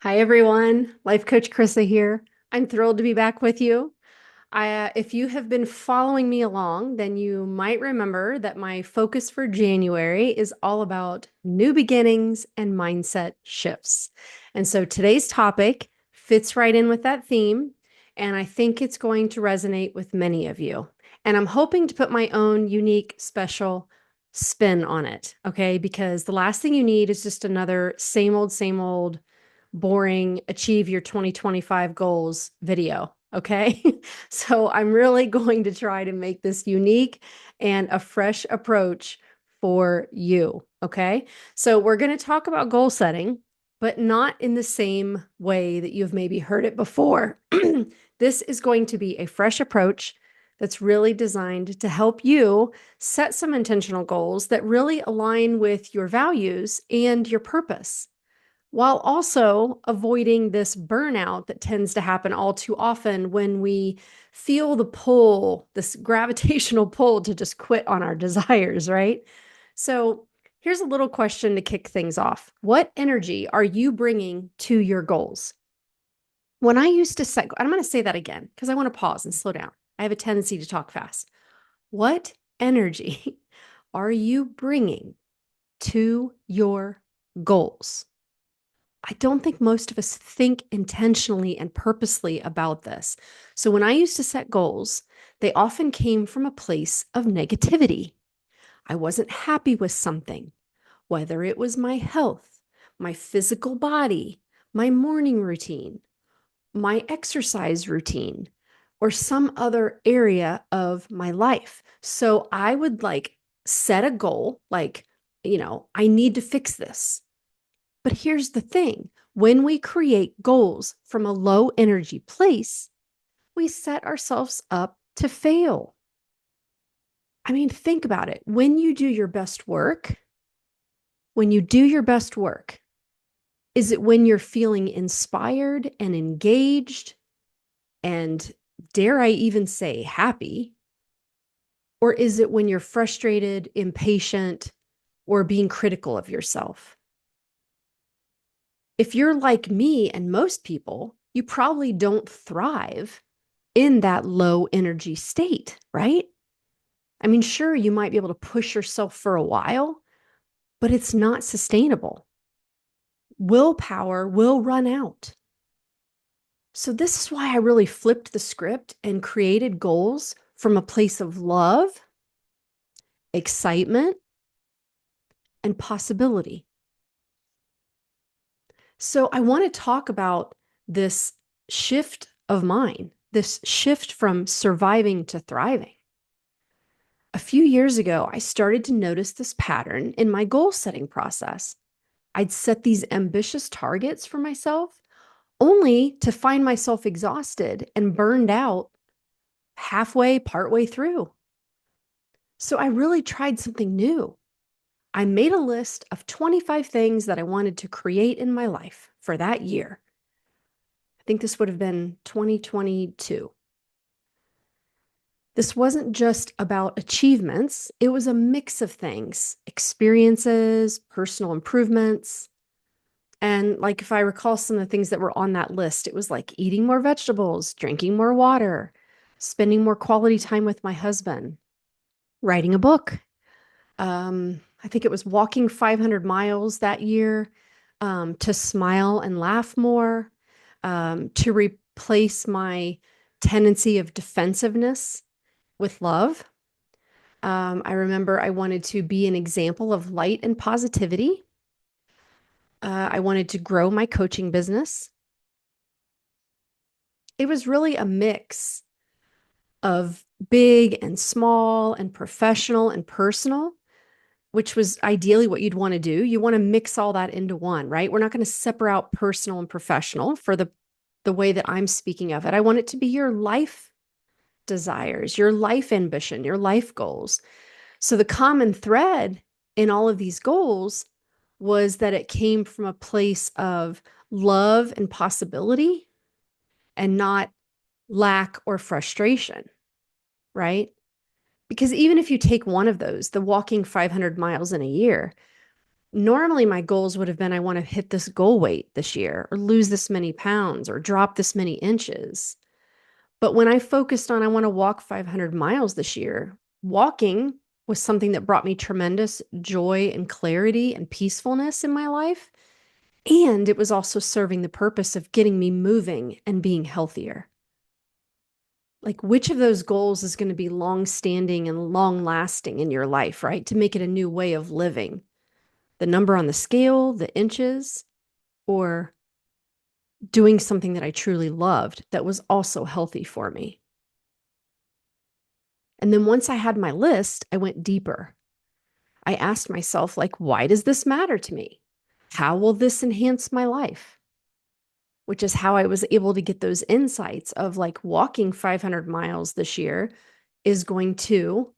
Hi, everyone. Life Coach Krista here. I'm thrilled to be back with you. If you have been following me along, then you might remember that my focus for January is all about new beginnings and mindset shifts. And so today's topic fits right in with that theme, and I think it's going to resonate with many of you. And I'm hoping to put my own unique, special spin on it, okay? Because the last thing you need is just another same old boring achieve your 2025 goals video. Okay. So I'm really going to try to make this unique and a fresh approach for you. Okay. So we're going to talk about goal setting, but not in the same way that you've maybe heard it before. This is going to be a fresh approach that's really designed to help you set some intentional goals that really align with your values and your purpose, while also avoiding this burnout that tends to happen all too often when we feel the pull, this gravitational pull to just quit on our desires, right? So here's a little question to kick things off. What energy are you bringing to your goals? When I used to set, I'm going to say that again because I want to pause and slow down. I have a tendency to talk fast. What energy are you bringing to your goals? I don't think most of us think intentionally and purposely about this. So when I used to set goals, they often came from a place of negativity. I wasn't happy with something, whether it was my health, my physical body, my morning routine, my exercise routine, or some other area of my life. So I would set a goal, I need to fix this. But here's the thing, when we create goals from a low energy place, we set ourselves up to fail. I mean, think about it. When you do your best work, is it when you're feeling inspired and engaged and, dare I even say, happy? Or is it when you're frustrated, impatient, or being critical of yourself? If you're like me and most people, you probably don't thrive in that low energy state, right? I mean, sure, you might be able to push yourself for a while, but it's not sustainable. Willpower will run out. So, this is why I really flipped the script and created goals from a place of love, excitement, and possibility. So, I want to talk about this shift of mine, this shift from surviving to thriving. A few years ago, I started to notice this pattern in my goal setting process. I'd set these ambitious targets for myself only to find myself exhausted and burned out partway through. So I really tried something new. I made a list of 25 things that I wanted to create in my life for that year. I think this would have been 2022. This wasn't just about achievements, it was a mix of things, experiences, personal improvements. And like, if I recall some of the things that were on that list, it was like eating more vegetables, drinking more water, spending more quality time with my husband, writing a book. I think it was walking 500 miles that year, to smile and laugh more, to replace my tendency of defensiveness with love. I remember I wanted to be an example of light and positivity. I wanted to grow my coaching business. It was really a mix of big and small and professional and personal, which was ideally what you'd want to do. You want to mix all that into one, right? We're not going to separate out personal and professional for the way that I'm speaking of it. I want it to be your life desires, your life ambition, your life goals. So the common thread in all of these goals was that it came from a place of love and possibility and not lack or frustration, right? Because even if you take one of those, the walking 500 miles in a year, Normally, my goals would have been I want to hit this goal weight this year, or lose this many pounds, or drop this many inches. But when I focused on I want to walk 500 miles this year, walking was something that brought me tremendous joy and clarity and peacefulness in my life. And it was also serving the purpose of getting me moving and being healthier. Like, which of those goals is going to be long standing and long lasting in your life, right? To make it a new way of living. The number on the scale, the inches, or doing something that I truly loved that was also healthy for me. And then once I had my list, I went deeper. I asked myself, like, why does this matter to me? How will this enhance my life? Which is how I was able to get those insights of like walking 500 miles this year is going to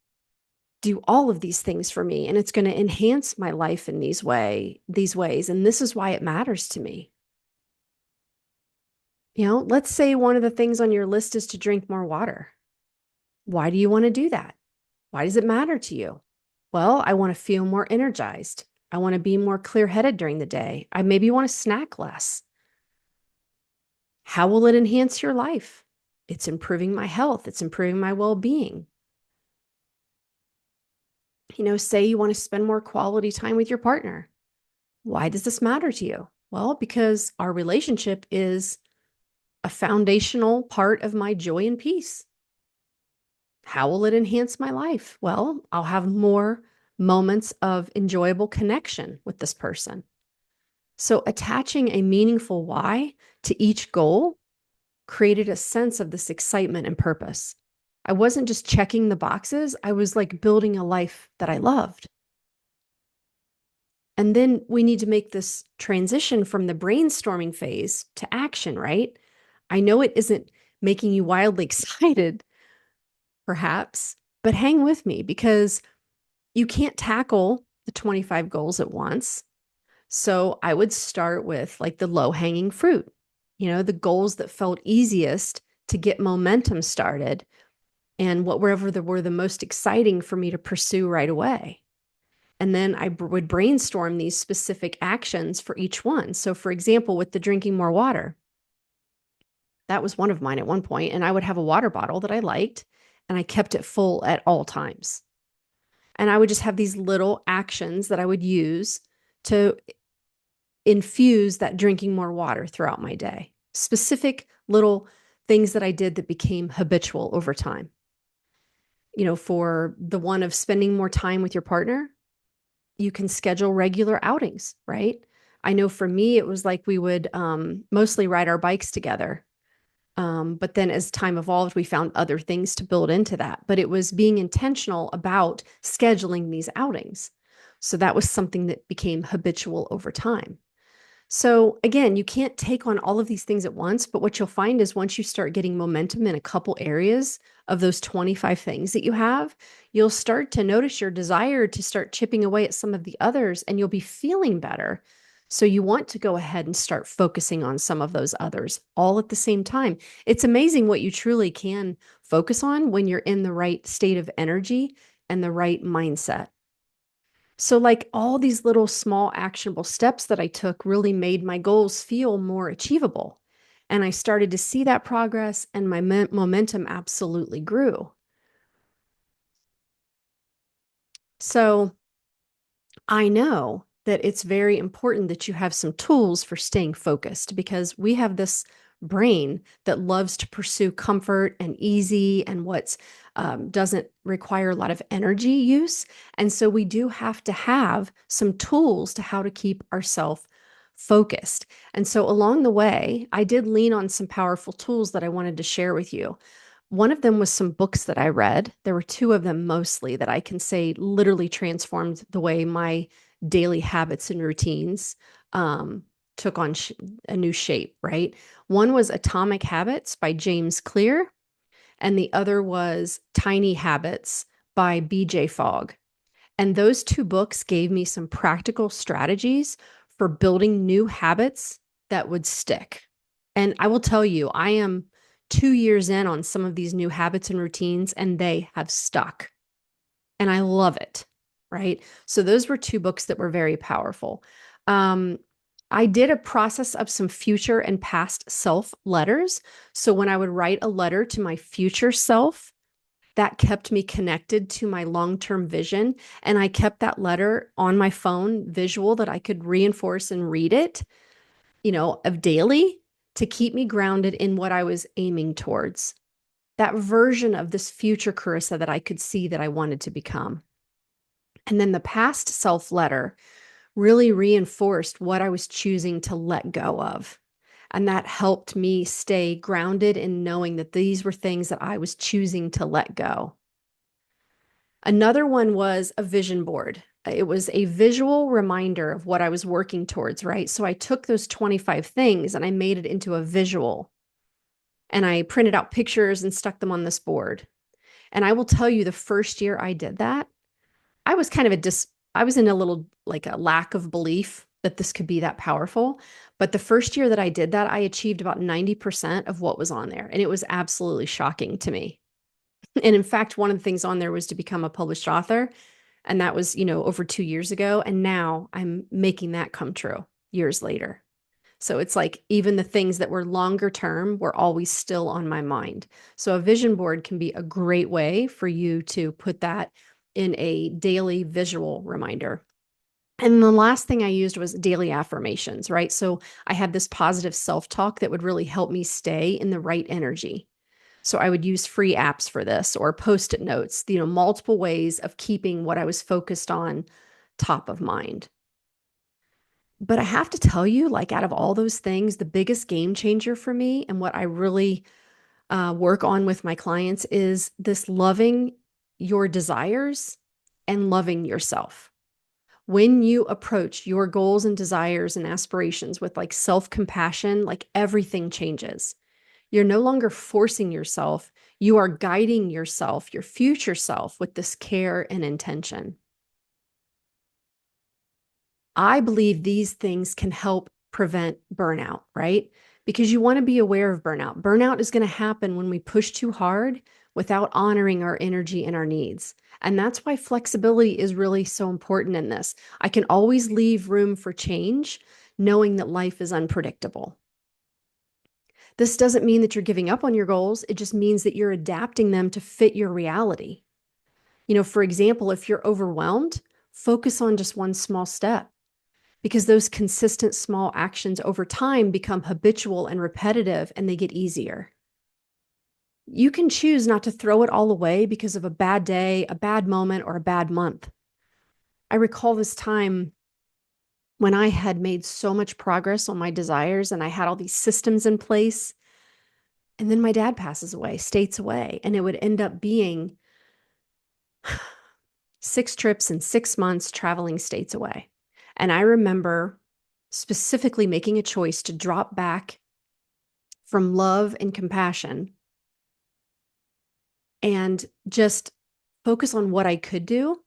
do all of these things for me, and it's going to enhance my life in these ways, and this is why it matters to me. Let's say one of the things on your list is to drink more water. Why do you want to do that? Why does it matter to you? Well, I want to feel more energized. I want to be more clear-headed during the day. I maybe want to snack less. How will it enhance your life? It's improving my health. It's improving my well-being. Say you want to spend more quality time with your partner. Why does this matter to you? Well, because our relationship is a foundational part of my joy and peace. How will it enhance my life? Well, I'll have more moments of enjoyable connection with this person. So, attaching a meaningful why to each goal created a sense of this excitement and purpose. I wasn't just checking the boxes, I was like building a life that I loved. And then we need to make this transition from the brainstorming phase to action, right? I know it isn't making you wildly excited, perhaps, but hang with me because you can't tackle the 25 goals at once. So I would start with like the low hanging fruit, the goals that felt easiest to get momentum started and whatever were the most exciting for me to pursue right away. And then I would brainstorm these specific actions for each one. So, for example, with the drinking more water, that was one of mine at one point, and I would have a water bottle that I liked, and I kept it full at all times. And I would just have these little actions that I would use to infuse that drinking more water throughout my day. Specific little things that I did that became habitual over time. For the one of spending more time with your partner, you can schedule regular outings, right? I know for me, it was like we would mostly ride our bikes together. But then as time evolved, we found other things to build into that. But it was being intentional about scheduling these outings. So that was something that became habitual over time. So again, you can't take on all of these things at once, but what you'll find is once you start getting momentum in a couple areas of those 25 things that you have, you'll start to notice your desire to start chipping away at some of the others and you'll be feeling better. So you want to go ahead and start focusing on some of those others all at the same time. It's amazing what you truly can focus on when you're in the right state of energy and the right mindset. So, like all these little small actionable steps that I took really made my goals feel more achievable. And I started to see that progress, and my momentum absolutely grew. So, I know that it's very important that you have some tools for staying focused because we have this brain that loves to pursue comfort and easy and what's doesn't require a lot of energy use. And so we do have to have some tools to how to keep ourselves focused. And so along the way, I did lean on some powerful tools that I wanted to share with you. One of them was some books that I read. There were two of them mostly that I can say literally transformed the way my daily habits and routines um, took on a new shape, right? One was Atomic Habits by James Clear, and the other was Tiny Habits by BJ Fogg. And those two books gave me some practical strategies for building new habits that would stick. And I will tell you, I am 2 years in on some of these new habits and routines, and they have stuck. And I love it. right? So those were two books that were very powerful. Um, I did a process of some future and past self letters. So when I would write a letter to my future self, that kept me connected to my long-term vision. And I kept that letter on my phone visual that I could reinforce and read it, of daily to keep me grounded in what I was aiming towards. That version of this future Carissa that I could see that I wanted to become. And then the past self letter really reinforced what I was choosing to let go of. And that helped me stay grounded in knowing that these were things that I was choosing to let go. Another one was a vision board. It was a visual reminder of what I was working towards, right? So I took those 25 things and I made it into a visual and I printed out pictures and stuck them on this board. And I will tell you, the first year I did that, I was kind of I was in a little like a lack of belief that this could be that powerful. But the first year that I did that, I achieved about 90% of what was on there. And it was absolutely shocking to me. And in fact, one of the things on there was to become a published author. And that was, over 2 years ago. And now I'm making that come true years later. So it's like even the things that were longer term were always still on my mind. So a vision board can be a great way for you to put that in a daily visual reminder. And the last thing I used was daily affirmations, right? So I had this positive self talk that would really help me stay in the right energy. So I would use free apps for this or post-it notes, multiple ways of keeping what I was focused on top of mind. But I have to tell you, like out of all those things, the biggest game changer for me and what I really work on with my clients is this loving your desires and loving yourself. When you approach your goals and desires and aspirations with like self compassion, like everything changes. You're no longer forcing yourself. You are guiding yourself, your future self, with this care and intention. I believe these things can help prevent burnout, right? Because you want to be aware of burnout. Burnout is going to happen when we push too hard without honoring our energy and our needs. And that's why flexibility is really so important in this. I can always leave room for change, knowing that life is unpredictable. This doesn't mean that you're giving up on your goals. It just means that you're adapting them to fit your reality. For example, if you're overwhelmed, focus on just one small step because those consistent small actions over time become habitual and repetitive and they get easier. You can choose not to throw it all away because of a bad day, a bad moment, or a bad month. I recall this time when I had made so much progress on my desires and I had all these systems in place. And then my dad passes away, states away, and it would end up being 6 trips in 6 months traveling states away. And I remember specifically making a choice to drop back from love and compassion and just focus on what I could do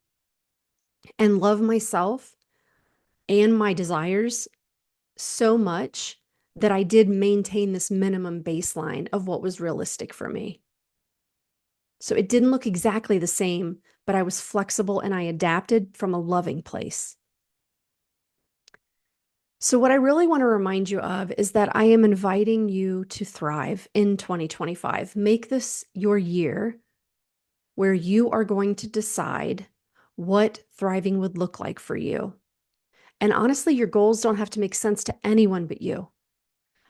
and love myself and my desires so much that I did maintain this minimum baseline of what was realistic for me. So it didn't look exactly the same, but I was flexible and I adapted from a loving place. So, what I really want to remind you of is that I am inviting you to thrive in 2025. Make this your year where you are going to decide what thriving would look like for you. And honestly, your goals don't have to make sense to anyone but you.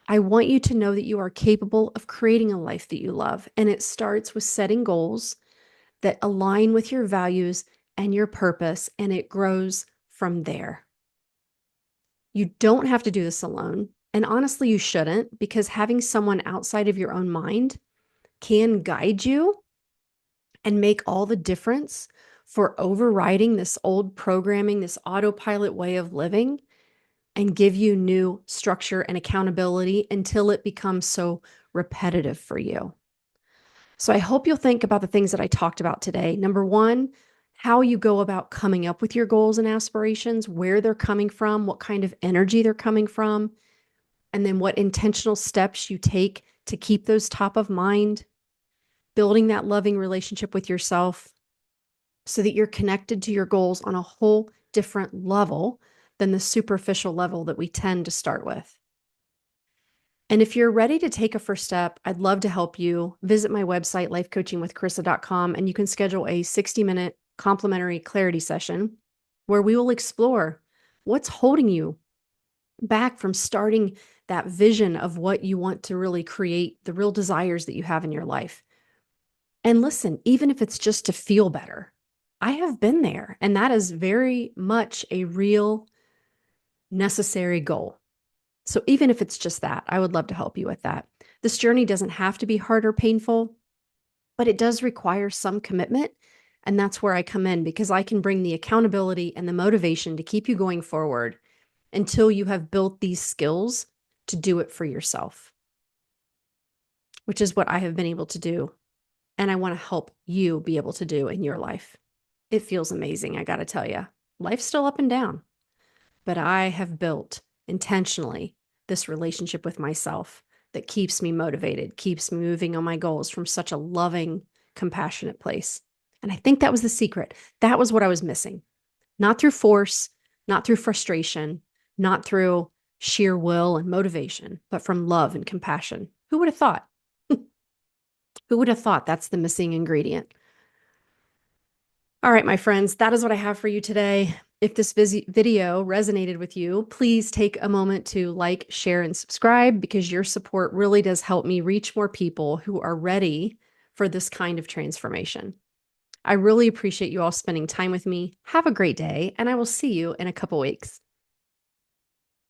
I want you to know that you are capable of creating a life that you love. And it starts with setting goals that align with your values and your purpose, and it grows from there. You don't have to do this alone. And honestly, you shouldn't, because having someone outside of your own mind can guide you and make all the difference for overriding this old programming, this autopilot way of living, and give you new structure and accountability until it becomes so repetitive for you. So I hope you'll think about the things that I talked about today. Number one, how you go about coming up with your goals and aspirations, where they're coming from, what kind of energy they're coming from, and then what intentional steps you take to keep those top of mind, building that loving relationship with yourself, so that you're connected to your goals on a whole different level than the superficial level that we tend to start with. And if you're ready to take a first step, I'd love to help you. Visit my website, lifecoachingwithcarissa.com, and you can schedule a 60-minute complimentary clarity session where we will explore what's holding you back from starting that vision of what you want to really create, the real desires that you have in your life. And listen, even if it's just to feel better, I have been there, and that is very much a real necessary goal. So even if it's just that, I would love to help you with that. This journey doesn't have to be hard or painful, but it does require some commitment. And that's where I come in because I can bring the accountability and the motivation to keep you going forward until you have built these skills to do it for yourself, which is what I have been able to do. And I want to help you be able to do in your life. It feels amazing, I got to tell you. Life's still up and down, but I have built intentionally this relationship with myself that keeps me motivated, keeps me moving on my goals from such a loving, compassionate place. And I think that was the secret. That was what I was missing. Not through force, not through frustration, not through sheer will and motivation, but from love and compassion. Who would have thought? Who would have thought that's the missing ingredient? All right, my friends, that is what I have for you today. If this video resonated with you, please take a moment to like, share, and subscribe because your support really does help me reach more people who are ready for this kind of transformation. I really appreciate you all spending time with me. Have a great day, and I will see you in a couple weeks.